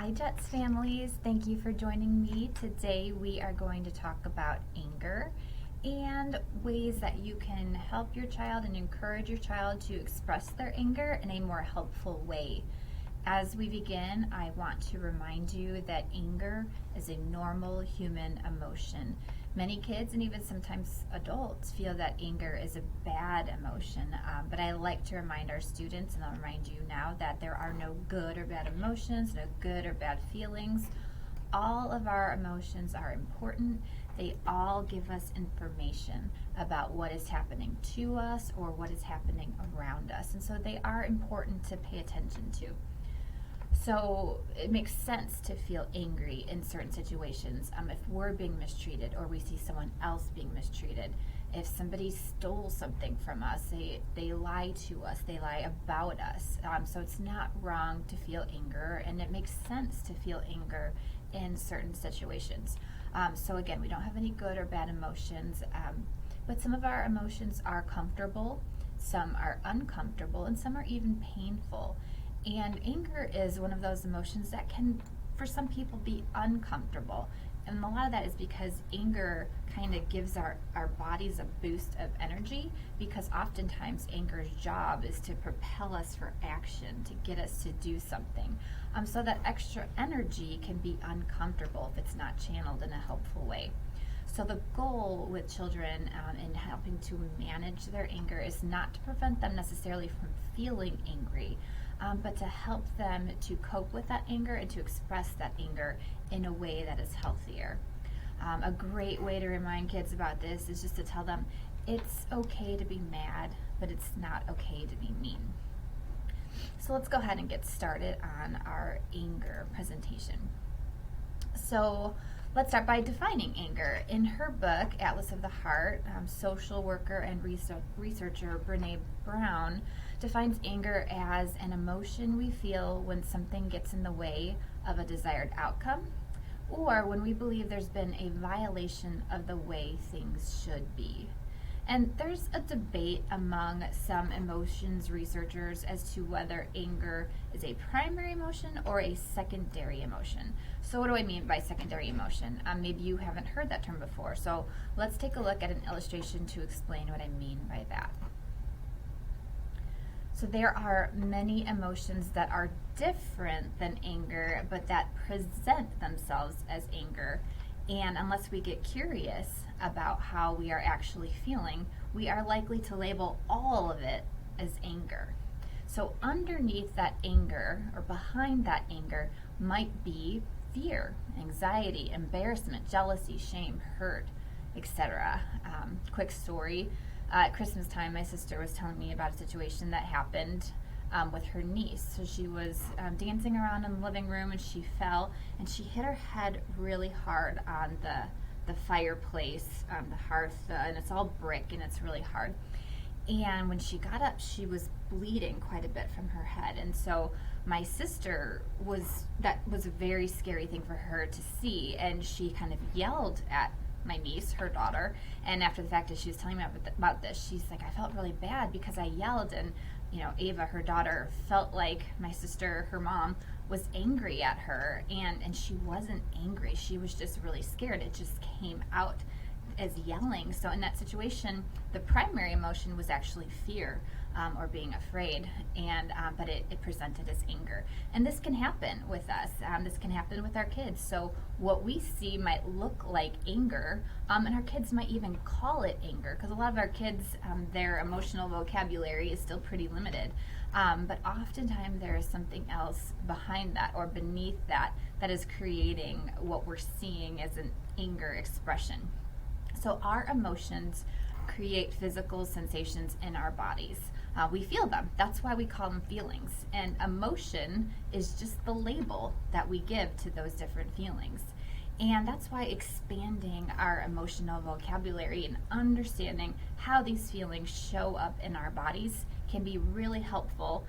Hi, Jets families. Thank you for joining me. Today we are going to talk about anger and ways that you can help your child and encourage your child to express their anger in a more helpful way. As we begin, I want to remind you that anger is a normal human emotion. Many kids and even sometimes adults feel that anger is a bad emotion, but I like to remind our students, and I'll remind you now, that there are no good or bad emotions, no good or bad feelings. All of our emotions are important. They all give us information about what is happening to us or what is happening around us, and so they are important to pay attention to. So it makes sense to feel angry in certain situations. If we're being mistreated or we see someone else being mistreated, if somebody stole something from us, they lie to us, they lie about us. So it's not wrong to feel anger, and it makes sense to feel anger in certain situations. So again, we don't have any good or bad emotions, but some of our emotions are comfortable, some are uncomfortable, and some are even painful. And anger is one of those emotions that can, for some people, be uncomfortable. And a lot of that is because anger kind of gives our bodies a boost of energy, because oftentimes anger's job is to propel us for action, to get us to do something. So that extra energy can be uncomfortable if it's not channeled in a helpful way. So the goal with children in helping to manage their anger is not to prevent them necessarily from feeling angry, but to help them to cope with that anger and to express that anger in a way that is healthier. A great way to remind kids about this is just to tell them it's okay to be mad, but it's not okay to be mean. So let's go ahead and get started on our anger presentation. So let's start by defining anger. In her book, Atlas of the Heart, social worker and researcher Brene Brown defines anger as an emotion we feel when something gets in the way of a desired outcome, or when we believe there's been a violation of the way things should be. And there's a debate among some emotions researchers as to whether anger is a primary emotion or a secondary emotion. So what do I mean by secondary emotion? Maybe you haven't heard that term before. So let's take a look at an illustration to explain what I mean by that. So there are many emotions that are different than anger, but that present themselves as anger. And unless we get curious about how we are actually feeling, we are likely to label all of it as anger. So underneath that anger, or behind that anger, might be fear, anxiety, embarrassment, jealousy, shame, hurt, etc. Quick story. At Christmas time, my sister was telling me about a situation that happened with her niece. So she was dancing around in the living room and she fell and she hit her head really hard on the fireplace, the hearth, and it's all brick and it's really hard. And when she got up, she was bleeding quite a bit from her head. And so my sister that was a very scary thing for her to see, and she kind of yelled at my niece, her daughter, and after the fact, as she was telling me about this, she's like, I felt really bad because I yelled, and Ava, her daughter, felt like my sister, her mom, was angry at her, and she wasn't angry. She was just really scared. It just came out as yelling. So in that situation, the primary emotion was actually fear, or being afraid, but it presented as anger. And this can happen with us. This can happen with our kids. So what we see might look like anger, and our kids might even call it anger, because a lot of our kids, their emotional vocabulary is still pretty limited. But oftentimes there is something else behind that or beneath that is creating what we're seeing as an anger expression. So our emotions create physical sensations in our bodies. We feel them. That's why we call them feelings. And emotion is just the label that we give to those different feelings. And that's why expanding our emotional vocabulary and understanding how these feelings show up in our bodies can be really helpful.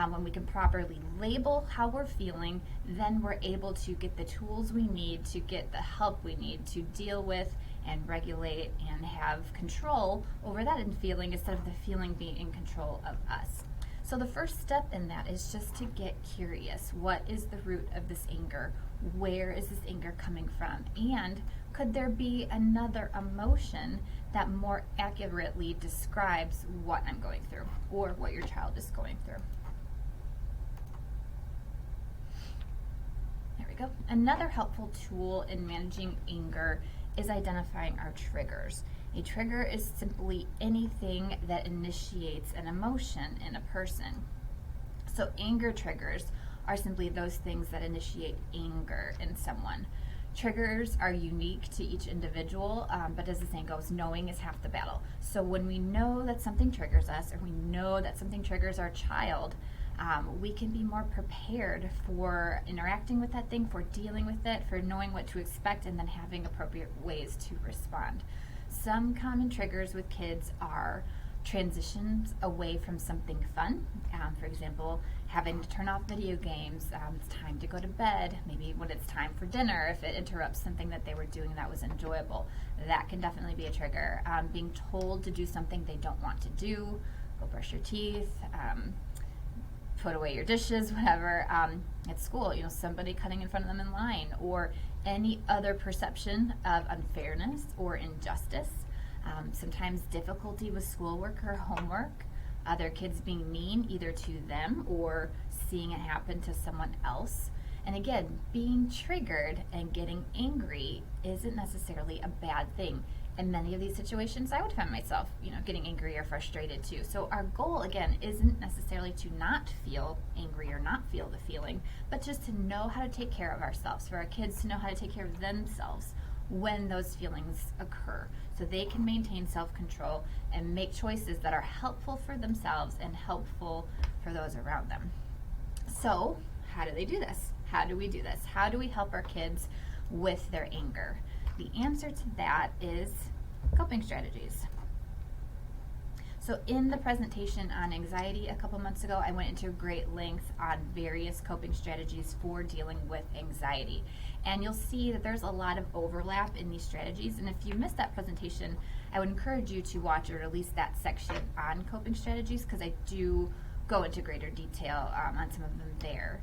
When we can properly label how we're feeling, then we're able to get the tools we need to get the help we need to deal with and regulate and have control over that feeling instead of the feeling being in control of us. So the first step in that is just to get curious. What is the root of this anger? Where is this anger coming from? And could there be another emotion that more accurately describes what I'm going through or what your child is going through? There we go. Another helpful tool in managing anger is identifying our triggers. A trigger is simply anything that initiates an emotion in a person. So anger triggers are simply those things that initiate anger in someone. Triggers are unique to each individual, but as the saying goes, knowing is half the battle. So when we know that something triggers us, or we know that something triggers our child, we can be more prepared for interacting with that thing, for dealing with it, for knowing what to expect, and then having appropriate ways to respond. Some common triggers with kids are transitions away from something fun. For example, having to turn off video games, it's time to go to bed, maybe when it's time for dinner, if it interrupts something that they were doing that was enjoyable. That can definitely be a trigger. Being told to do something they don't want to do, go brush your teeth, put away your dishes, whatever. At school, somebody cutting in front of them in line, or any other perception of unfairness or injustice. Sometimes difficulty with schoolwork or homework, other kids being mean either to them or seeing it happen to someone else. And again, being triggered and getting angry isn't necessarily a bad thing. In many of these situations, I would find myself, getting angry or frustrated too. So our goal, again, isn't necessarily to not feel angry or not feel the feeling, but just to know how to take care of ourselves, for our kids to know how to take care of themselves when those feelings occur, so they can maintain self-control and make choices that are helpful for themselves and helpful for those around them. So how do they do this? How do we do this? How do we help our kids with their anger? The answer to that is coping strategies. So in the presentation on anxiety a couple months ago, I went into great length on various coping strategies for dealing with anxiety. And you'll see that there's a lot of overlap in these strategies. And if you missed that presentation, I would encourage you to watch or at least that section on coping strategies, because I do go into greater detail on some of them there.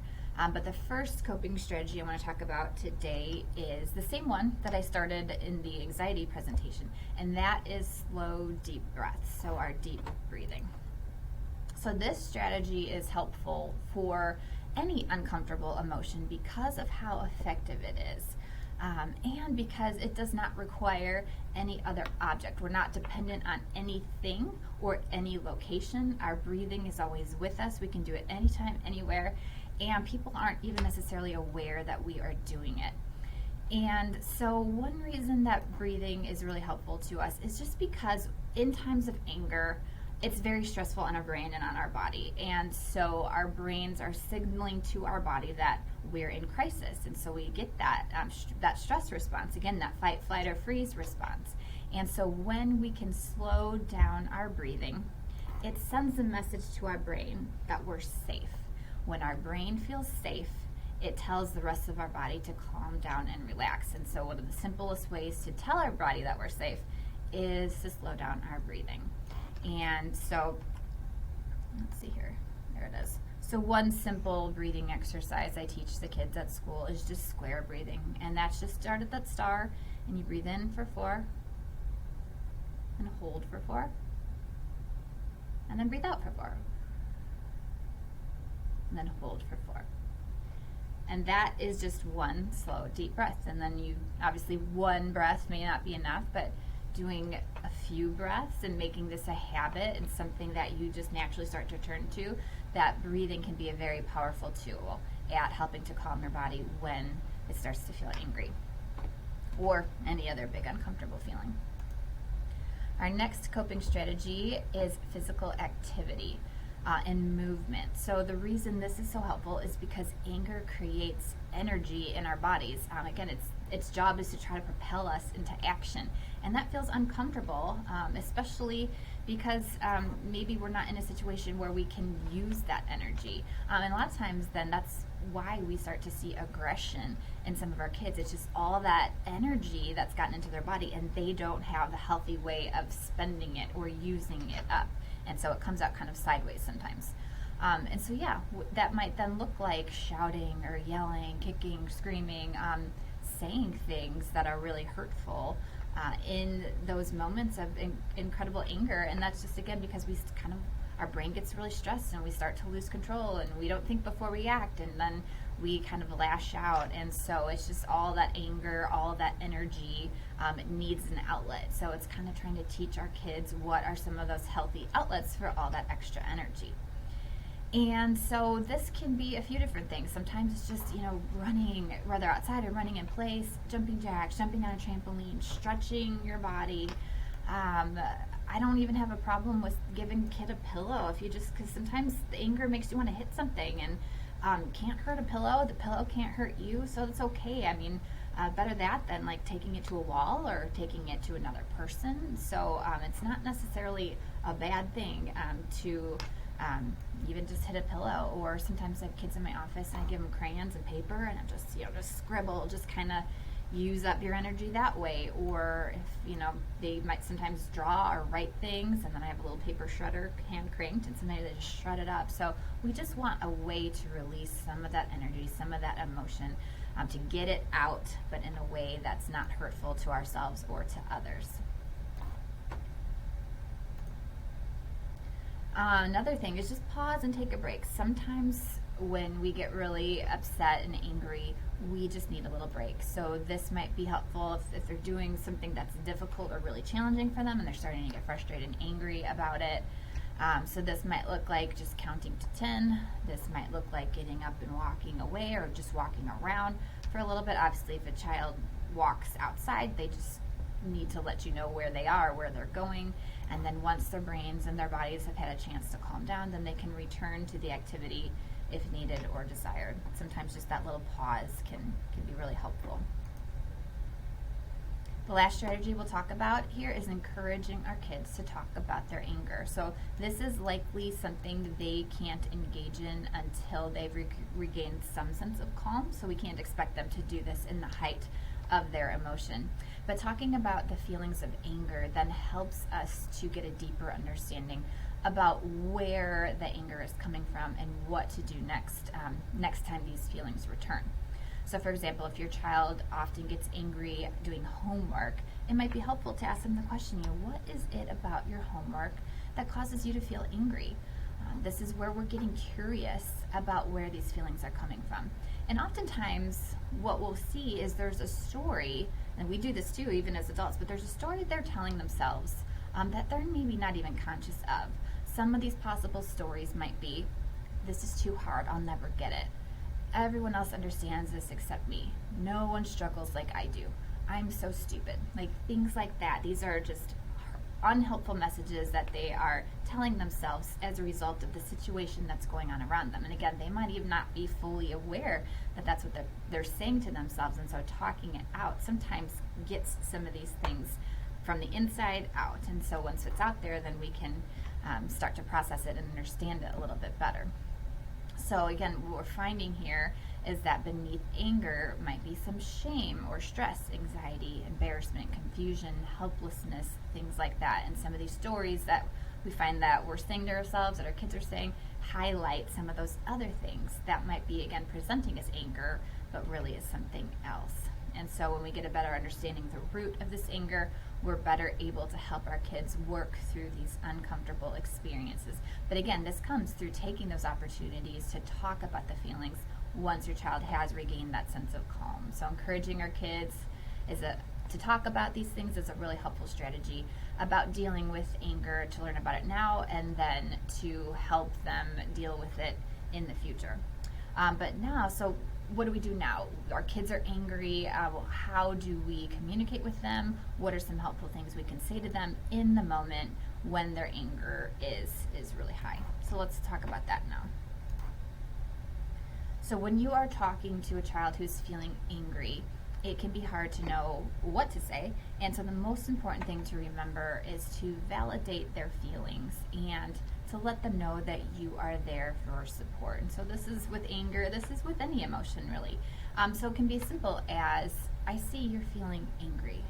But the first coping strategy I want to talk about today is the same one that I started in the anxiety presentation, and that is slow, deep breaths, so our deep breathing. So this strategy is helpful for any uncomfortable emotion because of how effective it is. And because it does not require any other object. We're not dependent on anything or any location. Our breathing is always with us. We can do it anytime, anywhere, and people aren't even necessarily aware that we are doing it. And so one reason that breathing is really helpful to us is just because in times of anger, it's very stressful on our brain and on our body. And so our brains are signaling to our body that we're in crisis. And so we get that stress response, again, that fight, flight, or freeze response. And so when we can slow down our breathing, it sends a message to our brain that we're safe. When our brain feels safe, it tells the rest of our body to calm down and relax. And so one of the simplest ways to tell our body that we're safe is to slow down our breathing. And so, let's see here, there it is. So one simple breathing exercise I teach the kids at school is just square breathing. And that's just start at that star, and you breathe in for 4, and hold for 4, and then breathe out for 4, and then hold for 4. And that is just one slow, deep breath. And then you, obviously one breath may not be enough, but doing a few breaths and making this a habit and something that you just naturally start to turn to, that breathing can be a very powerful tool at helping to calm your body when it starts to feel angry or any other big uncomfortable feeling. Our next coping strategy is physical activity and movement. So the reason this is so helpful is because anger creates energy in our bodies. Again, its job is to try to propel us into action, and that feels uncomfortable, especially because maybe we're not in a situation where we can use that energy. And a lot of times then that's why we start to see aggression in some of our kids. It's just all that energy that's gotten into their body, and they don't have a healthy way of spending it or using it up. And so it comes out kind of sideways sometimes. And so, yeah, that might then look like shouting or yelling, kicking, screaming, saying things that are really hurtful in those moments of incredible anger. And that's just, again, because our brain gets really stressed and we start to lose control and we don't think before we act, and then we kind of lash out. And so it's just all that anger, all that energy needs an outlet. So it's kind of trying to teach our kids what are some of those healthy outlets for all that extra energy. And so this can be a few different things. Sometimes it's just, running, whether outside or running in place, jumping jacks, jumping on a trampoline, stretching your body. I don't even have a problem with giving a kid a pillow because sometimes the anger makes you want to hit something, and can't hurt a pillow. The pillow can't hurt you, so it's okay. I mean, better that than like taking it to a wall or taking it to another person. So it's not necessarily a bad thing to even just hit a pillow. Or sometimes I have kids in my office and I give them crayons and paper and I just scribble, just kind of use up your energy that way. Or if they might sometimes draw or write things, and then I have a little paper shredder, hand cranked, and sometimes they just shred it up. So we just want a way to release some of that energy, some of that emotion, to get it out, but in a way that's not hurtful to ourselves or to others. Another thing is just pause and take a break. Sometimes when we get really upset and angry, we just need a little break. So this might be helpful if they're doing something that's difficult or really challenging for them and they're starting to get frustrated and angry about it. So this might look like just counting to 10. This might look like getting up and walking away or just walking around for a little bit. Obviously, if a child walks outside, they just need to let you know where they are, where they're going. And then once their brains and their bodies have had a chance to calm down, then they can return to the activity if needed or desired. Sometimes just that little pause can be really helpful. The last strategy we'll talk about here is encouraging our kids to talk about their anger. So this is likely something they can't engage in until they've regained some sense of calm. So we can't expect them to do this in the height of their emotion. But talking about the feelings of anger then helps us to get a deeper understanding about where the anger is coming from and what to do next time these feelings return. So for example, if your child often gets angry doing homework, it might be helpful to ask them the question, what is it about your homework that causes you to feel angry? This is where we're getting curious about where these feelings are coming from. And oftentimes what we'll see is there's a story, and we do this too even as adults, but there's a story they're telling themselves that they're maybe not even conscious of. Some of these possible stories might be, this is too hard, I'll never get it. Everyone else understands this except me. No one struggles like I do. I'm so stupid. Like things like that. These are just unhelpful messages that they are telling themselves as a result of the situation that's going on around them. And again, they might even not be fully aware that that's what they're saying to themselves. And so talking it out sometimes gets some of these things from the inside out. And so once it's out there, then we can start to process it and understand it a little bit better. So again, what we're finding here is that beneath anger might be some shame or stress, anxiety, embarrassment, confusion, helplessness, things like that. And some of these stories that we find that we're saying to ourselves, that our kids are saying, highlight some of those other things that might be, again, presenting as anger, but really is something else. And so when we get a better understanding of the root of this anger, we're better able to help our kids work through these uncomfortable experiences. But again, this comes through taking those opportunities to talk about the feelings once your child has regained that sense of calm. So encouraging our kids to talk about these things is a really helpful strategy about dealing with anger, to learn about it now and then to help them deal with it in the future. But now, so what do we do now? Our kids are angry. How do we communicate with them? What are some helpful things we can say to them in the moment when their anger is really high? So let's talk about that now. So when you are talking to a child who's feeling angry, it can be hard to know what to say. And so the most important thing to remember is to validate their feelings and to let them know that you are there for support. And so this is with anger, this is with any emotion really. So it can be as simple as, I see you're feeling angry.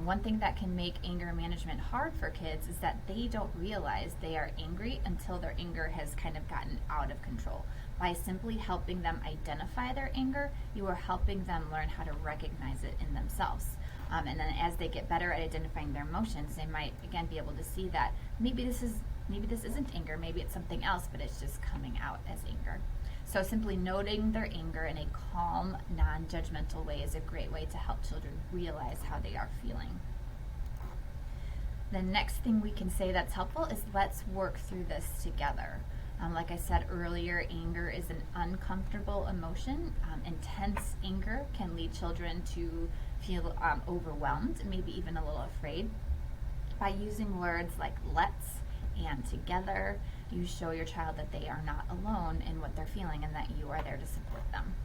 One thing that can make anger management hard for kids is that they don't realize they are angry until their anger has kind of gotten out of control. By simply helping them identify their anger, you are helping them learn how to recognize it in themselves. And then as they get better at identifying their emotions, they might again be able to see that maybe this isn't anger, maybe it's something else, but it's just coming out as anger. So simply noting their anger in a calm, non-judgmental way is a great way to help children realize how they are feeling. The next thing we can say that's helpful is let's work through this together. Like I said earlier, anger is an uncomfortable emotion. Intense anger can lead children to feel overwhelmed and maybe even a little afraid. By using words like let's and together, you show your child that they are not alone in what they're feeling and that you are there to support them.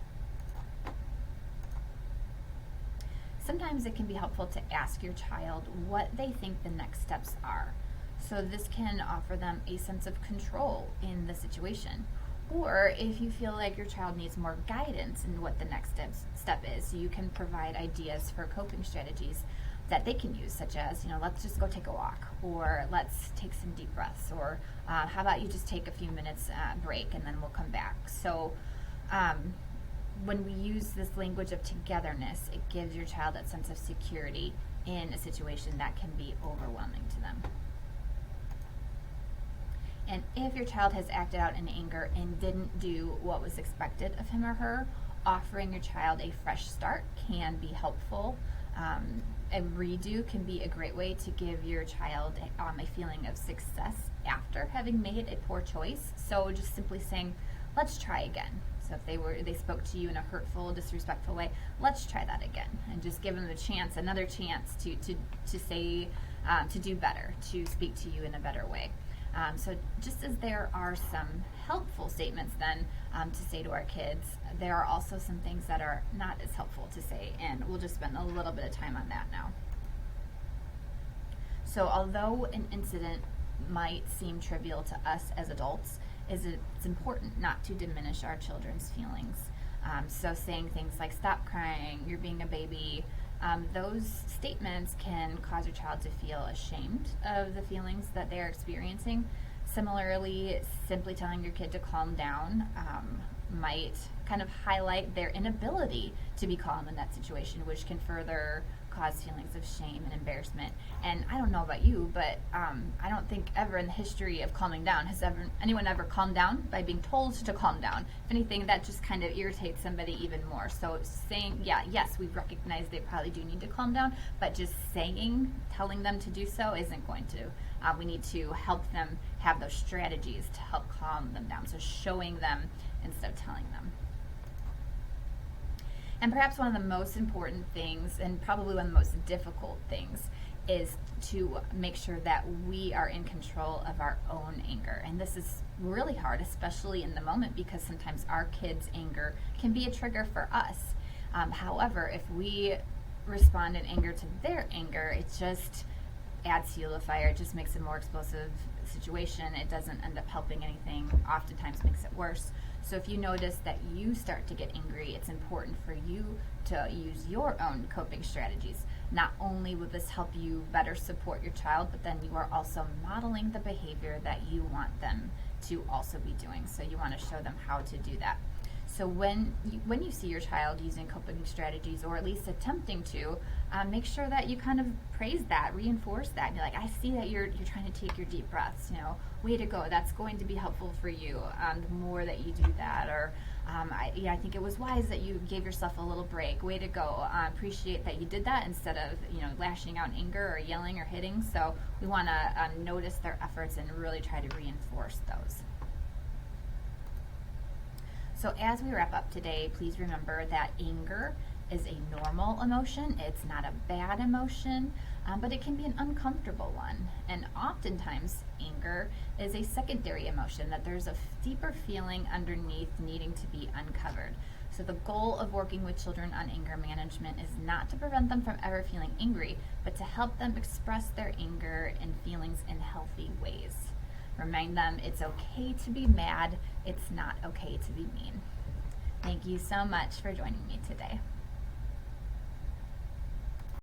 Sometimes it can be helpful to ask your child what they think the next steps are. So this can offer them a sense of control in the situation. Or if you feel like your child needs more guidance in what the next step is, you can provide ideas for coping strategies that they can use, such as, let's just go take a walk, or let's take some deep breaths, or how about you just take a few minutes break and then we'll come back. So when we use this language of togetherness, it gives your child that sense of security in a situation that can be overwhelming to them. And if your child has acted out in anger and didn't do what was expected of him or her, offering your child a fresh start can be helpful. A redo can be a great way to give your child a feeling of success after having made a poor choice. So just simply saying, let's try again. So if they spoke to you in a hurtful, disrespectful way, let's try that again. And just give them another chance to say, to do better, to speak to you in a better way. So just as there are some helpful statements then to say to our kids, there are also some things that are not as helpful to say, and we'll just spend a little bit of time on that now. So although an incident might seem trivial to us as adults, it's important not to diminish our children's feelings. So saying things like, stop crying, you're being a baby, those statements can cause your child to feel ashamed of the feelings that they're experiencing. Similarly, simply telling your kid to calm down might kind of highlight their inability to be calm in that situation, which can further cause feelings of shame and embarrassment. And I don't know about you, but I don't think ever in the history of calming down has anyone ever calmed down by being told to calm down. If anything, that just kind of irritates somebody even more. So saying, yes, we recognize they probably do need to calm down, but just telling them to do so isn't going to. We need to help them have those strategies to help calm them down. So showing them instead of telling them. And perhaps one of the most important things, and probably one of the most difficult things, is to make sure that we are in control of our own anger. And this is really hard, especially in the moment, because sometimes our kids' anger can be a trigger for us. However, if we respond in anger to their anger, it just adds fuel to the fire. It just makes a more explosive situation. It doesn't end up helping anything, oftentimes makes it worse. So if you notice that you start to get angry, it's important for you to use your own coping strategies. Not only will this help you better support your child, but then you are also modeling the behavior that you want them to also be doing. So you want to show them how to do that. So when you see your child using coping strategies, or at least attempting to, make sure that you kind of praise that, reinforce that. And you're like, I see that you're trying to take your deep breaths. Way to go. That's going to be helpful for you. The more that you do that, or I think it was wise that you gave yourself a little break. Way to go. Appreciate that you did that instead of lashing out in anger or yelling or hitting. So we want to notice their efforts and really try to reinforce those. So as we wrap up today, please remember that anger is a normal emotion. It's not a bad emotion, but it can be an uncomfortable one. And oftentimes, anger is a secondary emotion, that there's a deeper feeling underneath needing to be uncovered. So the goal of working with children on anger management is not to prevent them from ever feeling angry, but to help them express their anger and feelings in healthy ways. Remind them it's okay to be mad, it's not okay to be mean. Thank you so much for joining me today.